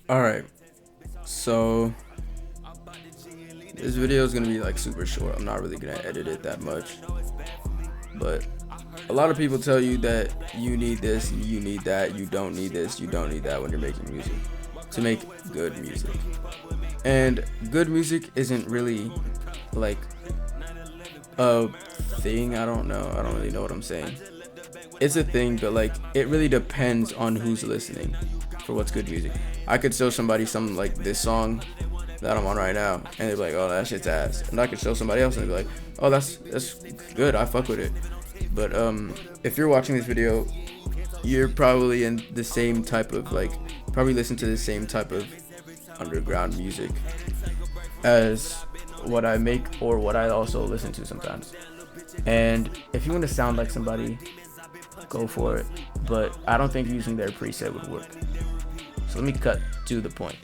All right, so this video is gonna be like super short. I'm not really gonna edit it that much, but a lot of people tell you that you need this, you need that, you don't need this, you don't need that when you're making music to make good music. And good music isn't really like a thing. I don't know. I don't really know what I'm saying. It's a thing, but like it really depends on who's listening for what's good music. I could show somebody something like this song that I'm on right now, and they'd be like, "Oh, that shit's ass," and I could show somebody else and they'd be like, "Oh, that's good. I fuck with it." But if you're watching this video, you're probably in the same type of like, probably listen to the same type of underground music as what I make or what I also listen to sometimes. And if you want to sound like somebody, go for it. But I don't think using their preset would work. So let me cut to the point.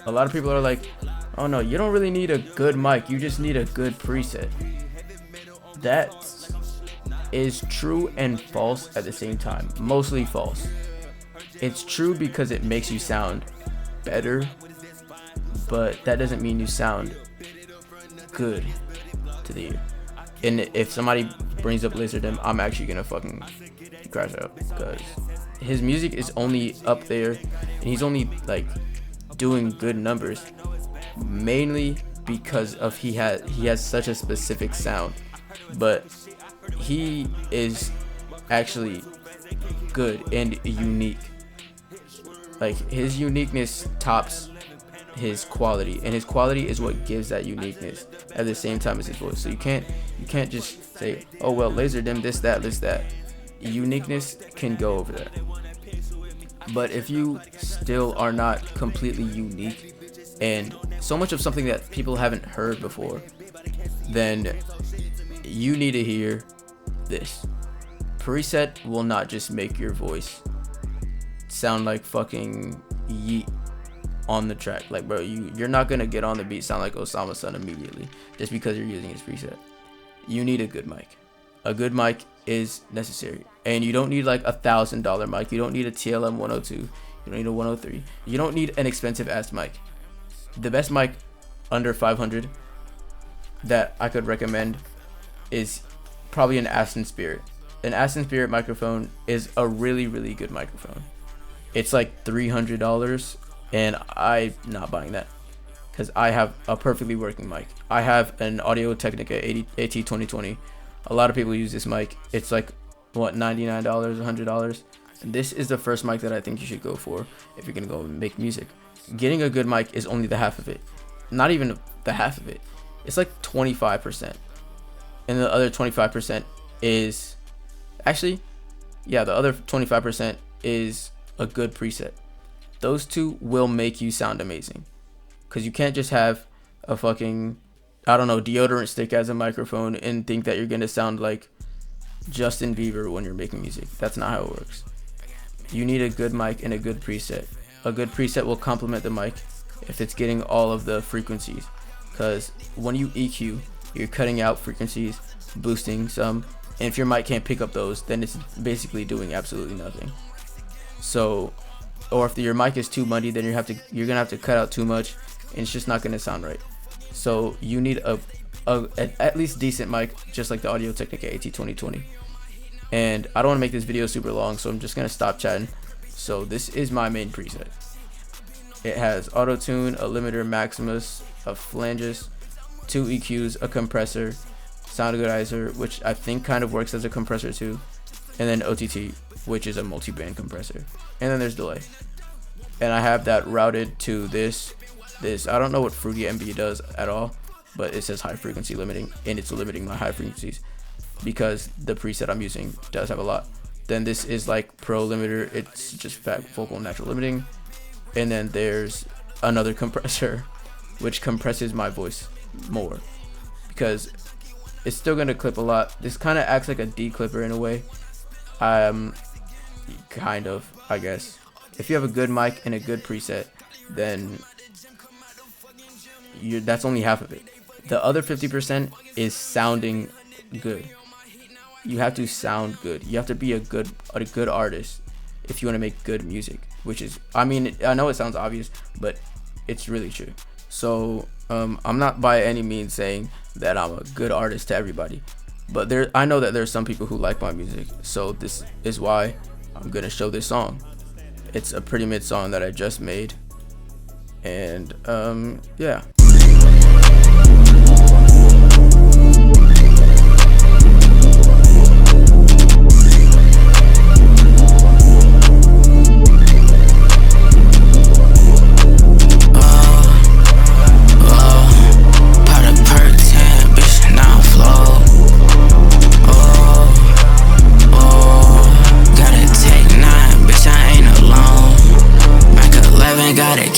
A lot of people are like, oh no, you don't really need a good mic, you just need a good preset. That is true and false at the same time. Mostly false. It's true because it makes you sound better, but that doesn't mean you sound good to the ear. And if somebody brings up Laserdisc, I'm actually gonna fucking crash out because his music is only up there, and he's only like doing good numbers mainly because of he has such a specific sound, but he is actually good and unique. Like his uniqueness tops his quality, and his quality is what gives that uniqueness at the same time as his voice. So you can't just say, oh well, Laserdisc this that. Uniqueness can go over that. But if you still are not completely unique and so much of something that people haven't heard before, then you need to hear this. Preset will not just make your voice sound like fucking yeet on the track. Like, bro, you're not gonna get on the beat sound like Osama Sun immediately just because you're using his preset. You need a good mic. A good mic is necessary, and you don't need like $1,000 mic. You don't need a TLM 102. You don't need a 103. You don't need an expensive ass mic. The best mic under 500 that I could recommend is probably an Aston Spirit. An Aston Spirit microphone is a really, really good microphone. It's like $300, and I'm not buying that because I have a perfectly working mic. I have an Audio Technica AT2020. A lot of people use this mic. It's like what, $99, $100, and this is the first mic that I think you should go for if you're gonna go and make music. Getting a good mic is only the half of it. Not even the half of it. It's like 25%, and the other 25% is actually, yeah, the other 25% is a good preset. Those two will make you sound amazing, because you can't just have a fucking, I don't know, deodorant stick as a microphone and think that you're gonna sound like Justin Bieber when you're making music. That's not how it works. You need a good mic and a good preset. A good preset will complement the mic if it's getting all of the frequencies, because when you EQ, you're cutting out frequencies, boosting some, and if your mic can't pick up those, then it's basically doing absolutely nothing. So, or if your mic is too muddy, then you're gonna have to cut out too much, and it's just not gonna sound right. So you need a at least decent mic, just like the Audio Technica AT2020. And I don't want to make this video super long, so I'm just gonna stop chatting. So this is my main preset. It has auto tune, a limiter Maximus, a flanges, 2 EQs, a compressor, sound goodizer, which I think kind of works as a compressor too, and then OTT, which is a multi-band compressor, and then there's delay. And I have that routed to this. I don't know what Fruity MB does at all, but it says high frequency limiting, and it's limiting my high frequencies because the preset I'm using does have a lot. Then this is like Pro limiter, it's just fat vocal natural limiting, and then there's another compressor which compresses my voice more because it's still gonna clip a lot. This kind of acts like a declipper in a way, kind of, I guess. If you have a good mic and a good preset, then that's only half of it. The other 50% is sounding good. You have to sound good. You have to be a good artist if you want to make good music, which is, I mean, I know it sounds obvious, but it's really true. So I'm not by any means saying that I'm a good artist to everybody, but I know that there's some people who like my music, so this is why I'm gonna show this song. It's a pretty mid song that I just made, and yeah.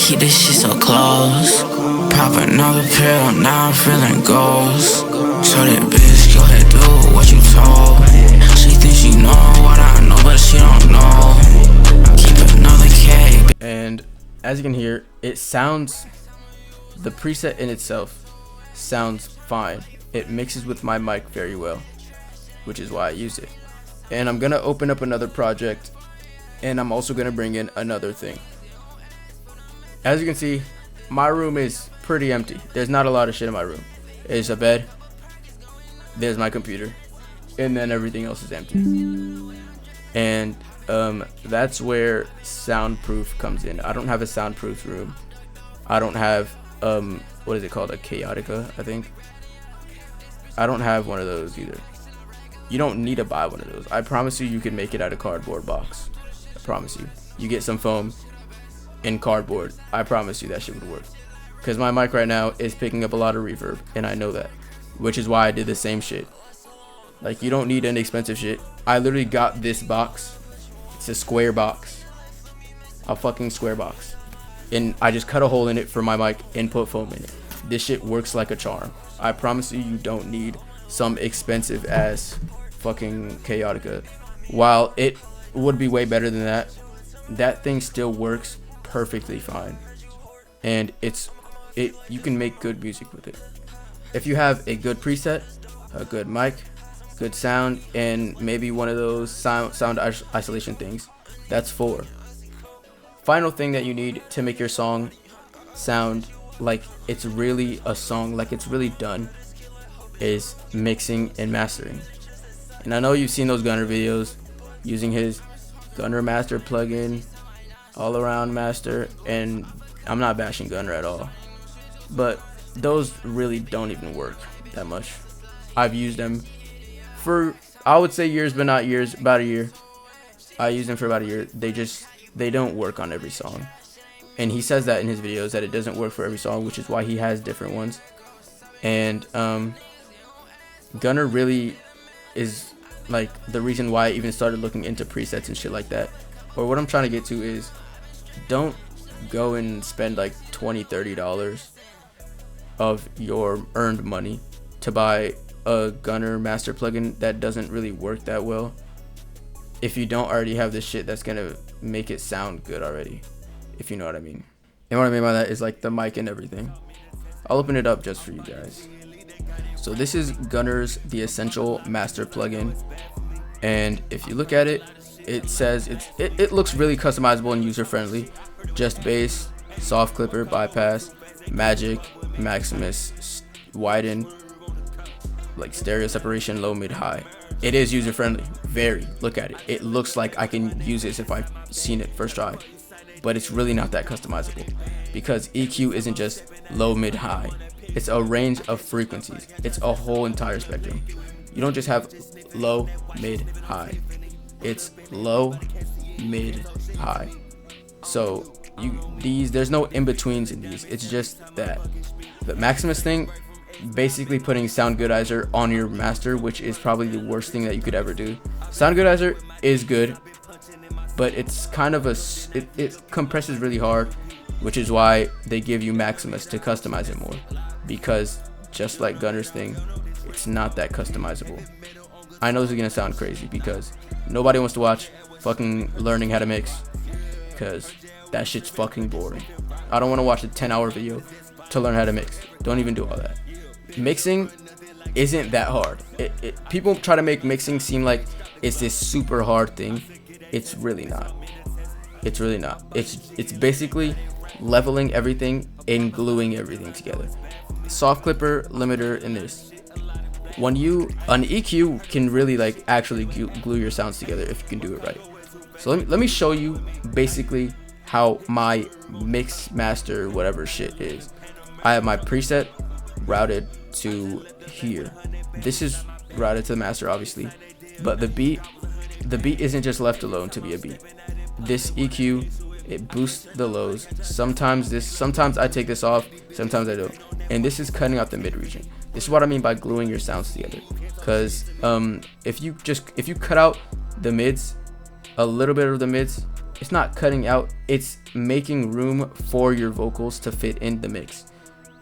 Keep this shit so close. Pop another pill, now I'm feeling goals. So that bitch, go ahead, do what you told. She thinks she know what I know, but she don't know. Keep another K. And as you can hear, it sounds, the preset in itself sounds fine. It mixes with my mic very well, which is why I use it. And I'm gonna open up another project, and I'm also gonna bring in another thing. As you can see, my room is pretty empty. There's not a lot of shit in my room. There's a bed, there's my computer, and then everything else is empty. And that's where soundproof comes in. I don't have a soundproof room. I don't have what is it called, a chaotica, I think. I don't have one of those either. You don't need to buy one of those. I promise you can make it out of cardboard box. I promise you. You get some foam in cardboard, I promise you that shit would work. Because my mic right now is picking up a lot of reverb, and I know that, which is why I did the same shit. Like, you don't need any expensive shit. I literally got this box. It's a square box, a fucking square box, and I just cut a hole in it for my mic and put foam in it. This shit works like a charm. I promise you, you don't need some expensive ass fucking chaotica. While it would be way better than that, that thing still works perfectly fine, and you can make good music with it if you have a good preset, a good mic, good sound, and maybe one of those sound isolation things. That's 4. Final thing that you need to make your song sound like it's really a song, like it's really done, is mixing and mastering. And I know you've seen those Gunner videos using his Gunner Master plugin, all around master, and I'm not bashing Gunner at all, but those really don't even work that much. I've used them for, I would say, years, but not years, about a year. I used them for about a year. They don't work on every song, and he says that in his videos, that it doesn't work for every song, which is why he has different ones. And Gunner really is like the reason why I even started looking into presets and shit like that. Or what I'm trying to get to is, don't go and spend like $20-$30 of your earned money to buy a Gunner Master plugin that doesn't really work that well if you don't already have this shit that's gonna make it sound good already, if you know what I mean. And what I mean by that is like the mic and everything. I'll open it up just for you guys. So this is Gunner's The Essential Master plugin, and if you look at it, it says it looks really customizable and user friendly. Just bass, soft clipper, bypass, magic, maximus, widen, like stereo separation, low, mid, high. It is user friendly, very. Look at it. It looks like I can use this if I've seen it first try, but it's really not that customizable, because EQ isn't just low, mid, high. It's a range of frequencies. It's a whole entire spectrum. You don't just have low, mid, high. It's low, mid, high. So there's no in-betweens in these. It's just that. The Maximus thing, basically putting Sound Goodizer on your master, which is probably the worst thing that you could ever do. Sound Goodizer is good, but it's kind of it compresses really hard, which is why they give you Maximus to customize it more, because just like Gunner's thing, it's not that customizable. I know this is gonna sound crazy because nobody wants to watch fucking learning how to mix, because that shit's fucking boring. I don't want to watch a 10-hour video to learn how to mix. Don't even do all that. Mixing isn't that hard. People try to make mixing seem like it's this super hard thing. It's really not. It's really not. It's basically leveling everything and gluing everything together. Soft clipper, limiter, and this. When an EQ can really like actually glue your sounds together if you can do it right. So let me show you basically how my mix master whatever shit is. I have my preset routed to here. This is routed to the master obviously, but the beat isn't just left alone to be a beat. This EQ, it boosts the lows. Sometimes I take this off, sometimes I don't. And this is cutting out the mid region. This is what I mean by gluing your sounds together. Cause if you cut out the mids, a little bit of the mids, it's not cutting out, it's making room for your vocals to fit in the mix.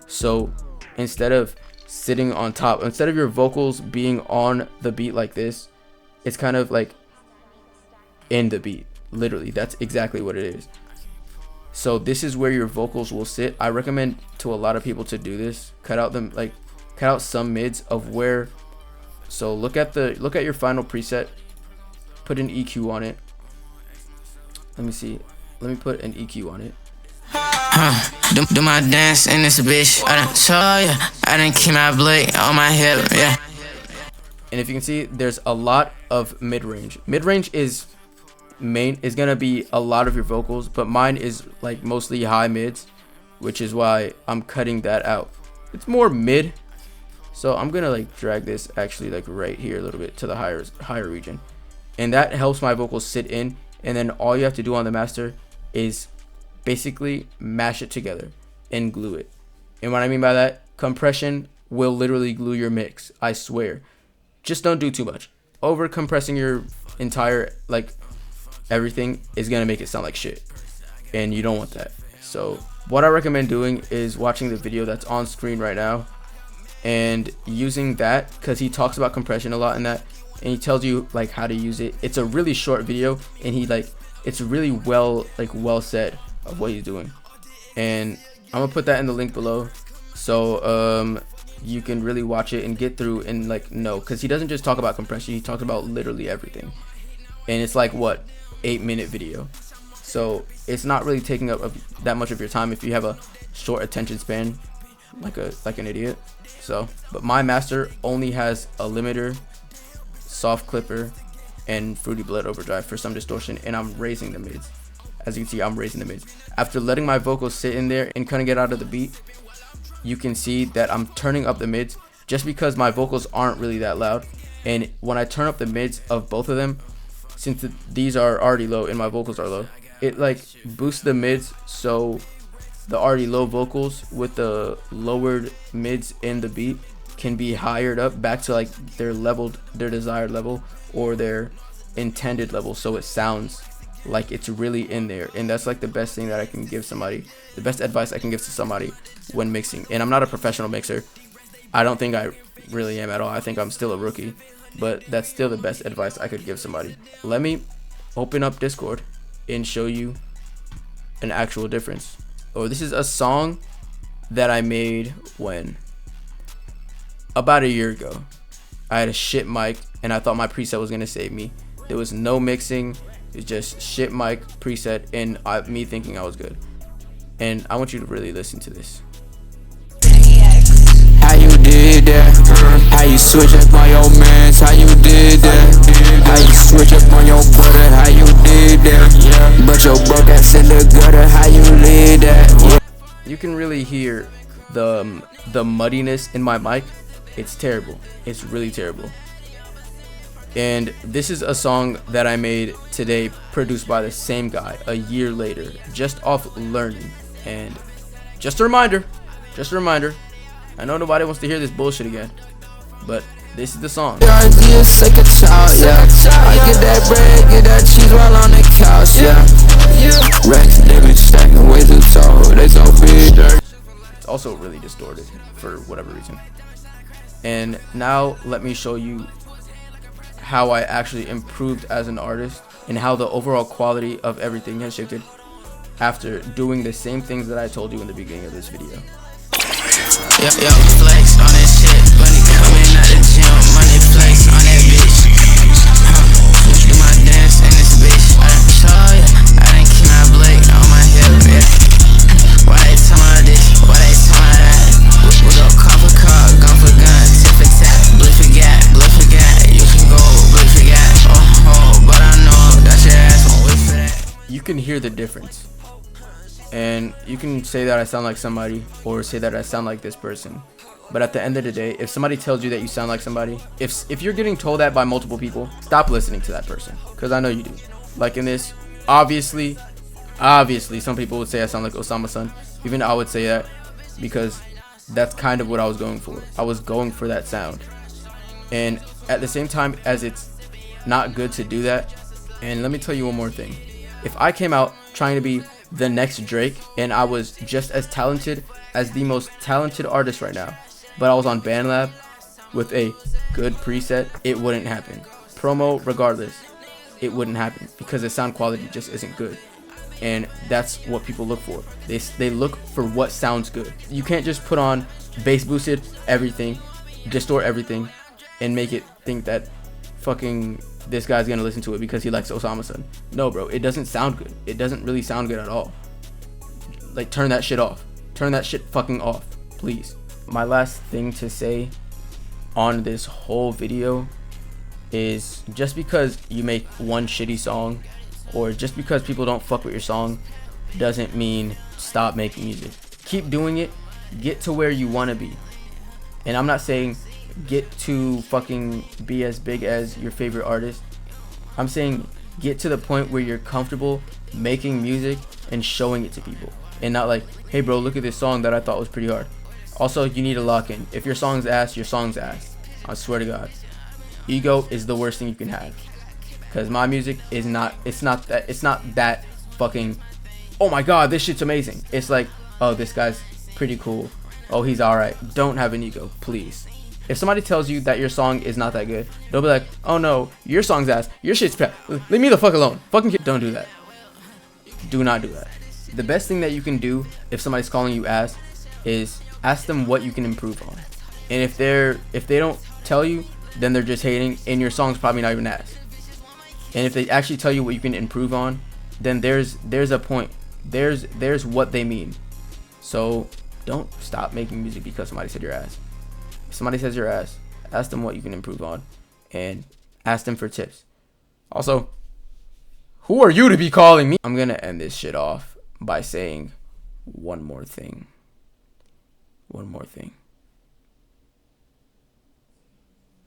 So instead of sitting on top, instead of your vocals being on the beat like this, it's kind of like in the beat. Literally, that's exactly what it is. So this is where your vocals will sit. I recommend to a lot of people to do this. Cut out some mids of where. So look at your final preset. Put an EQ on it. Let me see. Let me put an EQ on it. Do my dance in this bitch. I done saw ya. I done keep my blade on my hip. Yeah. And if you can see, there's a lot of mid range. Mid range is gonna be a lot of your vocals, but mine is like mostly high mids, which is why I'm cutting that out. It's more mid, so I'm gonna like drag this actually like right here a little bit to the higher region, and that helps my vocals sit in. And then all you have to do on the master is basically mash it together and glue it. And what I mean by that, compression will literally glue your mix, I swear. Just don't do too much. Over compressing your entire like everything is gonna make it sound like shit, and you don't want that. So what I recommend doing is watching the video that's on screen right now and using that, because he talks about compression a lot in that, and he tells you like how to use it. It's a really short video, and it's really well said of what he's doing, and I'm gonna put that in the link below, so you can really watch it and get through and like know, because he doesn't just talk about compression, he talks about literally everything, and it's like what, 8-minute video, so it's not really taking up that much of your time if you have a short attention span like an idiot. So but my master only has a limiter, soft clipper, and Fruity Blood Overdrive for some distortion, and I'm raising the mids. As you can see, I'm raising the mids. After letting my vocals sit in there and cutting it out of the beat, you can see that I'm turning up the mids just because my vocals aren't really that loud. And when I turn up the mids of both of them, since these are already low and my vocals are low, it like boosts the mids, so the already low vocals with the lowered mids in the beat can be highered up back to like their desired level or their intended level, so it sounds like it's really in there. And that's like the best thing that I can give somebody, the best advice I can give to somebody when mixing. And I'm not a professional mixer, I don't think I really am at all, I think I'm still a rookie, but that's still the best advice I could give somebody. Let me open up Discord and show you an actual difference. Oh, this is a song that I made when about a year ago. I had a shit mic and I thought my preset was gonna save me. There was no mixing, it's just shit mic preset and me thinking I was good. And I want you to really listen to this. How you did that? How you switch up on your mans? How you did that? How you switch up on your brother? How you did that? But your broke ass in the gutter. How you did that? You can really hear the muddiness in my mic. It's terrible. It's really terrible. And this is a song that I made today, produced by the same guy a year later, just off learning. And just a reminder, I know nobody wants to hear this bullshit again, but this is the song. I get that bread, get that cheese while on the couch, yeah. Racks, they been stacking way too tall, they so big. It's also really distorted for whatever reason. And now let me show you how I actually improved as an artist and how the overall quality of everything has shifted after doing the same things that I told you in the beginning of this video. Yo, flex on that shit, money coming out the gym, money flex on that bitch. Do my dance in this bitch. I done saw ya, I done keep my blade on my hip, yeah. hear the difference. And you can say that I sound like somebody or say that I sound like this person. But at the end of the day, if somebody tells you that you sound like somebody, if you're getting told that by multiple people, stop listening to that person. Because I know you do. Like in this, obviously, some people would say I sound like Osama's son. Even I would say that because that's kind of what I was going for. I was going for that sound. And at the same time as it's not good to do that, and let me tell you one more thing. If I came out trying to be the next Drake and I was just as talented as the most talented artist right now, but I was on BandLab with a good preset, it wouldn't happen. Promo regardless, it wouldn't happen because the sound quality just isn't good. And that's what people look for. They look for what sounds good. You can't just put on bass boosted everything, distort everything, and make it think that fucking this guy's gonna listen to it because he likes Osama's son. No, bro, it doesn't sound good. It doesn't really sound good at all. Like, turn that shit off. Turn that shit fucking off, please. My last thing to say on this whole video is just because you make one shitty song or just because people don't fuck with your song doesn't mean stop making music. Keep doing it. Get to where you want to be. And I'm not saying get to fucking be as big as your favorite artist. I'm saying get to the point where you're comfortable making music and showing it to people. And not like, hey bro, look at this song that I thought was pretty hard. Also, you need to lock in. If your song's ass, your song's ass. I swear to God. Ego is the worst thing you can have. Because my music is not, it's not that fucking, oh my God, this shit's amazing. It's like, oh, this guy's pretty cool. Oh, he's alright. Don't have an ego, please. If somebody tells you that your song is not that good, don't be like, oh no, your song's ass. Your shit's crap. Leave me the fuck alone. Fucking kid. Don't do that. Do not do that. The best thing that you can do if somebody's calling you ass is ask them what you can improve on. And if they don't tell you, then they're just hating and your song's probably not even ass. And if they actually tell you what you can improve on, then there's a point. There's what they mean. So don't stop making music because somebody said you're ass. If somebody says you're ass, ask them what you can improve on and ask them for tips. Also, who are you to be calling me? I'm gonna end this shit off by saying one more thing. One more thing.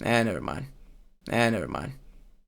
Never mind. Never mind.